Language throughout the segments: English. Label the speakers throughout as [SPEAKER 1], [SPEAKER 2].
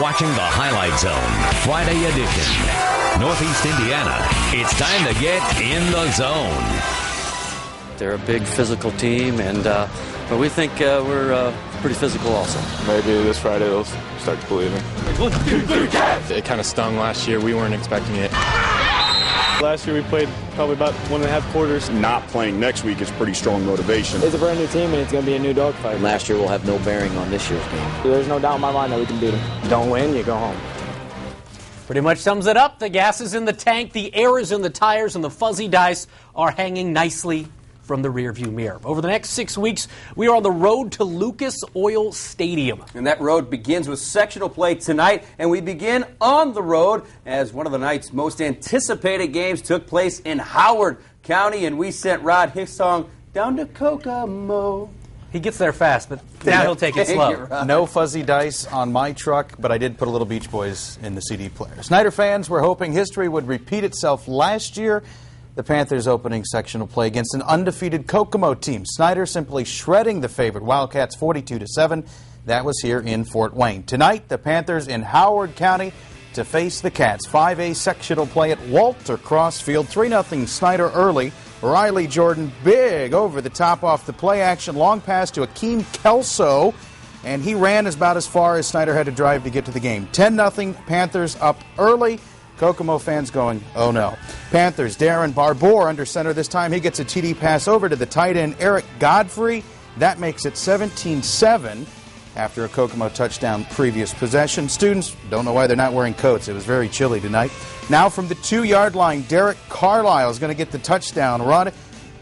[SPEAKER 1] watching the Highlight Zone, Friday edition. Northeast Indiana, it's time to get in the zone.
[SPEAKER 2] They're a big physical team, but we think we're pretty physical also.
[SPEAKER 3] Maybe this Friday they'll start to believe it.
[SPEAKER 4] It kind of stung last year. We weren't expecting it.
[SPEAKER 5] Last year we played probably about 1.5 quarters.
[SPEAKER 6] Not playing next week is pretty strong motivation.
[SPEAKER 7] It's a brand new team and it's going to be a new dogfight.
[SPEAKER 8] Last year will have no bearing on this year's game.
[SPEAKER 7] There's no doubt in my mind that we can beat them.
[SPEAKER 9] Don't win, you go home.
[SPEAKER 10] Pretty much sums it up. The gas is in the tank, the air is in the tires, and the fuzzy dice are hanging nicely from the rearview mirror. Over the next 6 weeks, we are on the road to Lucas Oil Stadium.
[SPEAKER 11] And that road begins with sectional play tonight, and we begin on the road as one of the night's most anticipated games took place in Howard County, and we sent Rod Hissong down to Kokomo.
[SPEAKER 10] He gets there fast, but now he'll take it slow.
[SPEAKER 12] No fuzzy dice on my truck, but I did put a little Beach Boys in the CD player. Snider fans were hoping history would repeat itself last year. The Panthers opening sectional play against an undefeated Kokomo team. Snider simply shredding the favorite Wildcats 42-7. That was here in Fort Wayne. Tonight, the Panthers in Howard County to face the Cats. 5A sectional play at Walter Crossfield. 3-0 Snider early. Riley Jordan big over the top off the play action. Long pass to Akeem Kelso. And he ran about as far as Snider had to drive to get to the game. 10-0 Panthers up early. Kokomo fans going, oh no. Panthers, Darren Barbour under center this time. He gets a TD pass over to the tight end, Eric Godfrey. That makes it 17-7 after a Kokomo touchdown previous possession. Students don't know why they're not wearing coats. It was very chilly tonight. Now from the 2-yard line, Derek Carlisle is going to get the touchdown run.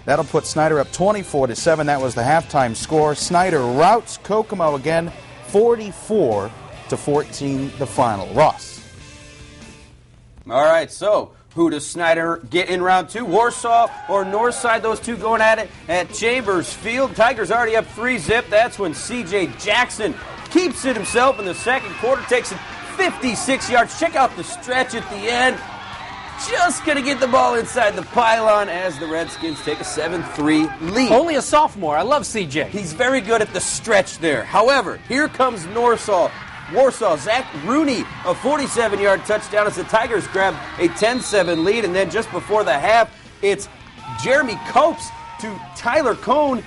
[SPEAKER 12] That'll put Snider up 24-7. That was the halftime score. Snider routs Kokomo again, 44-14 the final. Ross.
[SPEAKER 11] All right, so who does Snider get in round 2? Warsaw or Northside? Those two going at it at Chambers Field. Tigers already up 3-zip. That's when C.J. Jackson keeps it himself in the second quarter, takes it 56 yards. Check out the stretch at the end. Just going to get the ball inside the pylon as the Redskins take a 7-3 lead.
[SPEAKER 10] Only a sophomore. I love C.J.
[SPEAKER 11] He's very good at the stretch there. However, here comes Warsaw, Zach Rooney, a 47-yard touchdown as the Tigers grab a 10-7 lead. And then just before the half, it's Jeremy Copes to Tyler Cohn.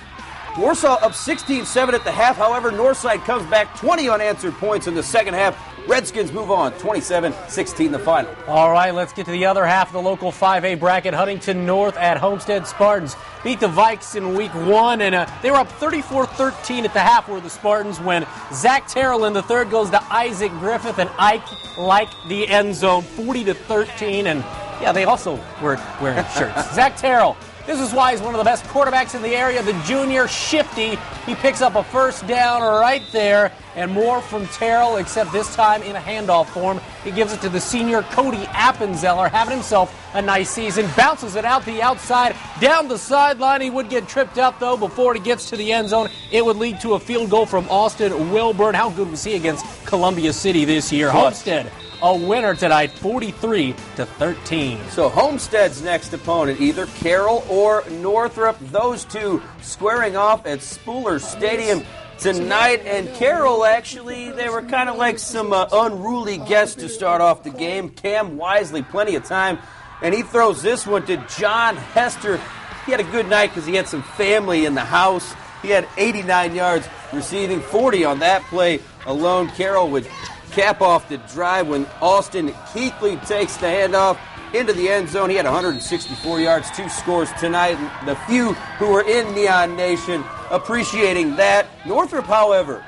[SPEAKER 11] Warsaw up 16-7 at the half. However, Northside comes back 20 unanswered points in the second half. Redskins move on, 27-16 the final.
[SPEAKER 10] All right, let's get to the other half of the local 5A bracket. Huntington North at Homestead. Spartans beat the Vikes in week 1, and they were up 34-13 at the half were the Spartans when Zach Terrell in the third goes to Isaac Griffith, and Ike like the end zone, 40-13, and yeah, they also were wearing shirts. Zach Terrell. This is why he's one of the best quarterbacks in the area, the junior, shifty. He picks up a first down right there, and more from Terrell, except this time in a handoff form. He gives it to the senior Cody Appenzeller, having himself a nice season. Bounces it out the outside, down the sideline. He would get tripped up, though, before he gets to the end zone. It would lead to a field goal from Austin Wilburn. How good was he against Columbia City this year? Homestead, a winner tonight, 43-13.
[SPEAKER 11] So Homestead's next opponent, either Carroll or Northrop. Those two squaring off at Spooler Stadium tonight. And Carroll, actually, they were kind of like some unruly guests to start off the game. Cam Wisely, plenty of time. And he throws this one to John Hester. He had a good night because he had some family in the house. He had 89 yards receiving, 40 on that play alone. Carroll would cap off the drive when Austin Keithley takes the handoff into the end zone. He had 164 yards, 2 scores tonight. The few who were in Neon Nation appreciating that. Northrop, however,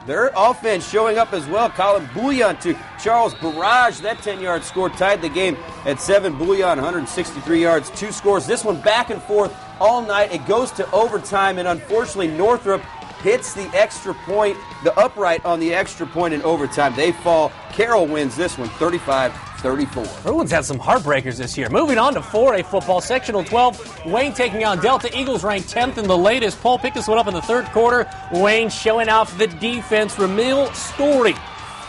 [SPEAKER 11] their offense showing up as well. Colin Bouillon to Charles Barrage. That 10-yard score tied the game at 7. Bouillon, 163 yards, 2 scores. This one back and forth all night. It goes to overtime, and unfortunately Northrop hits the extra point, the upright on the extra point in overtime. They fall. Carroll wins this one, 35-34.
[SPEAKER 10] Everyone's had some heartbreakers this year. Moving on to 4A football, Sectional 12. Wayne taking on Delta. Eagles ranked 10th in the latest. Paul picked this one up in the third quarter. Wayne showing off the defense. Ramil Story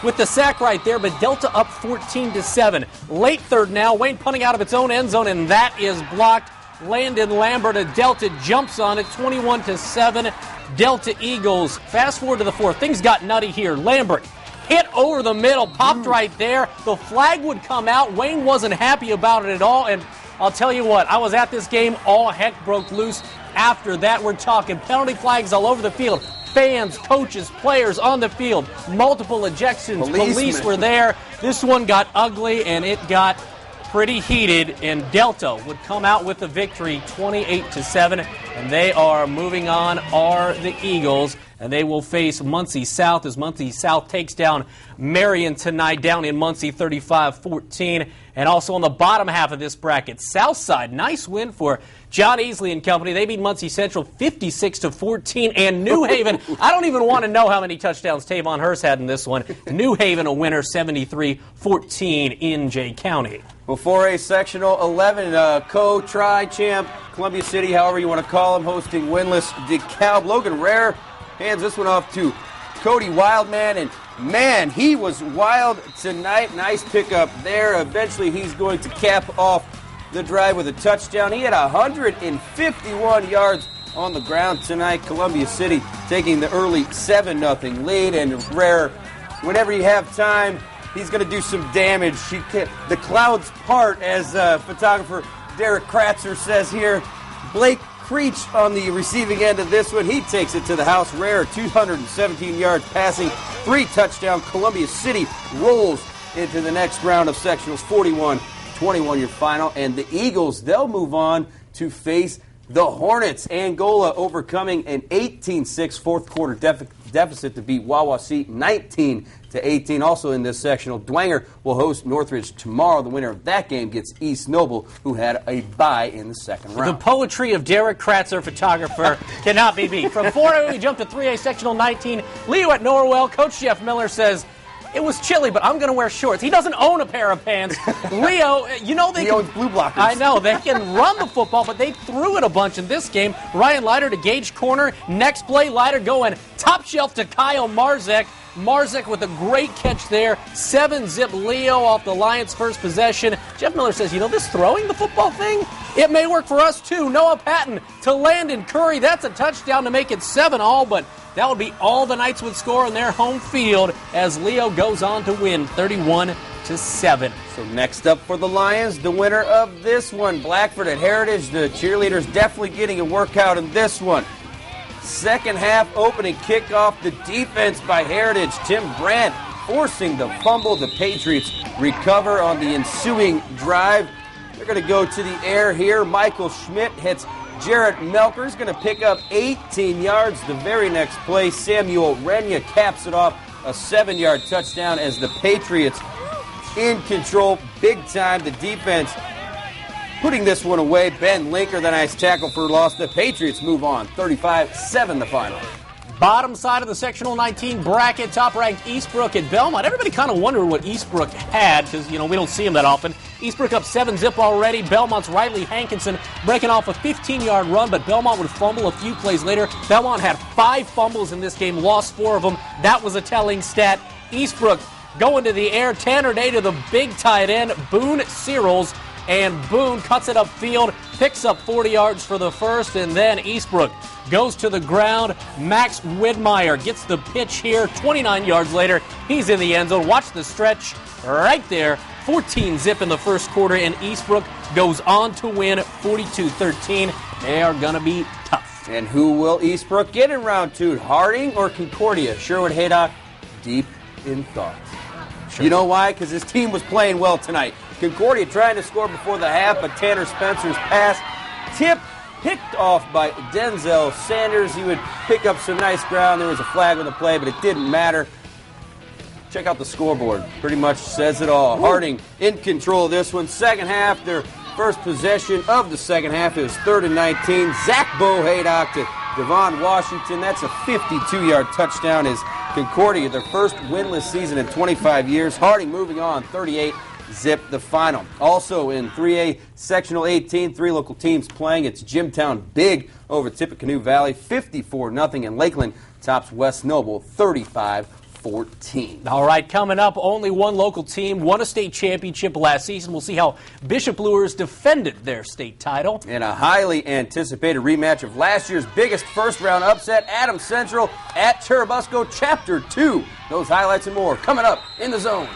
[SPEAKER 10] with the sack right there, but Delta up 14-7. Late third now. Wayne punting out of its own end zone, and that is blocked. Landon Lambert of Delta jumps on it, 21-7. Delta Eagles. Fast forward to the fourth. Things got nutty here. Lambert hit over the middle, popped right there. The flag would come out. WANE wasn't happy about it at all, and I'll tell you what, I was at this game, all heck broke loose. After that, we're talking penalty flags all over the field. Fans, coaches, players on the field, multiple ejections, police were there. This one got ugly, and it got pretty heated, and Delta would come out with the victory 28-7, and they are moving on, are the Eagles, and they will face Muncie South as Muncie South takes down Marion tonight, down in Muncie 35-14. And also on the bottom half of this bracket, Southside, nice win for John Easley and company. They beat Muncie Central 56-14, and New Haven, I don't even want to know how many touchdowns Tavon Hurst had in this one. New Haven a winner 73-14 in Jay County.
[SPEAKER 11] Before a sectional 11, co-tri-champ Columbia City, however you want to call them, hosting winless DeKalb. Logan Rare hands this one off to Cody Wildman, and man, he was wild tonight. Nice pickup there. Eventually, he's going to cap off the drive with a touchdown. He had 151 yards on the ground tonight. Columbia City taking the early 7-0 lead, and Rare, whenever you have time, he's going to do some damage. The clouds part, as photographer Derek Kratzer says here. Blake Creech on the receiving end of this one. He takes it to the house. Rare, 217 yards passing, 3 touchdowns. Columbia City rolls into the next round of sectionals, 41-21 your final. And the Eagles, they'll move on to face the Hornets. Angola overcoming an 18-6 fourth quarter deficit to beat Wawasee 19-18. Also in this sectional, Dwenger will host Northridge tomorrow. The winner of that game gets East Noble, who had a bye in the second round.
[SPEAKER 10] The poetry of Derek Kratzer, photographer, cannot be beat. From 4A, we jump to 3A sectional 19. Leo at Norwell. Coach Jeff Miller says, it was chilly, but I'm going to wear shorts. He doesn't own a pair of pants. Leo, you know
[SPEAKER 11] he owns blue blockers.
[SPEAKER 10] I know. They can run the football, but they threw it a bunch in this game. Ryan Leiter to Gage corner. Next play, Leiter going top shelf to Kyle Marzek. Marzek with a great catch there. 7-zip Leo off the Lions' first possession. Jeff Miller says, this throwing the football thing, it may work for us too. Noah Patton to Landon Curry. That's a touchdown to make it 7-all, but that would be all the Knights would score on their home field as Leo goes on to win 31-7.
[SPEAKER 11] So next up for the Lions, the winner of this one, Blackford at Heritage. The cheerleaders definitely getting a workout in this one. Second half opening kickoff, the defense by Heritage. Tim Brandt forcing the fumble. The Patriots recover on the ensuing drive. They're going to go to the air here. Michael Schmidt hits Jarrett Melker. He's going to pick up 18 yards. The very next play, Samuel Renya caps it off, a 7-yard touchdown as the Patriots in control big time. The defense putting this one away. Ben Linker, the nice tackle for loss. The Patriots move on, 35-7 the final.
[SPEAKER 10] Bottom side of the sectional 19 bracket, top-ranked Eastbrook at Belmont. Everybody kind of wondered what Eastbrook had because, we don't see them that often. Eastbrook up 7-zip already. Belmont's Riley Hankinson breaking off a 15-yard run, but Belmont would fumble a few plays later. Belmont had 5 fumbles in this game, lost 4 of them. That was a telling stat. Eastbrook going to the air, Tanner Day to the big tight end, Boone Searles, and Boone cuts it upfield, picks up 40 yards for the first, and then Eastbrook goes to the ground. Max Widmeyer gets the pitch here. 29 yards later, he's in the end zone. Watch the stretch right there. 14-zip in the first quarter, and Eastbrook goes on to win 42-13. They are going to be tough.
[SPEAKER 11] And who will Eastbrook get in round 2? Harding or Concordia? Sherwood Haydock deep in thought. Sure. You know why? Because his team was playing well tonight. Concordia trying to score before the half, but Tanner Spencer's pass picked off by Denzel Sanders. He would pick up some nice ground. There was a flag on the play, but it didn't matter. Check out the scoreboard. Pretty much says it all. Ooh. Harding in control of this one. Second half, their first possession of the second half is 3rd and 19. Zach Bo Haydock to Devon Washington. That's a 52-yard touchdown as Concordia, their first winless season in 25 years. Harding moving on, 38-zip the final. Also in 3A Sectional 18, 3 local teams playing. It's Jimtown big over Tippecanoe Valley, 54-0, and Lakeland tops West Noble, 35-14. 14.
[SPEAKER 10] All right, coming up, only one local team won a state championship last season. We'll see how Bishop Luers defended their state title.
[SPEAKER 11] In a highly anticipated rematch of last year's biggest first-round upset, Adams Central at Churubusco Chapter 2. Those highlights and more coming up in The Zone.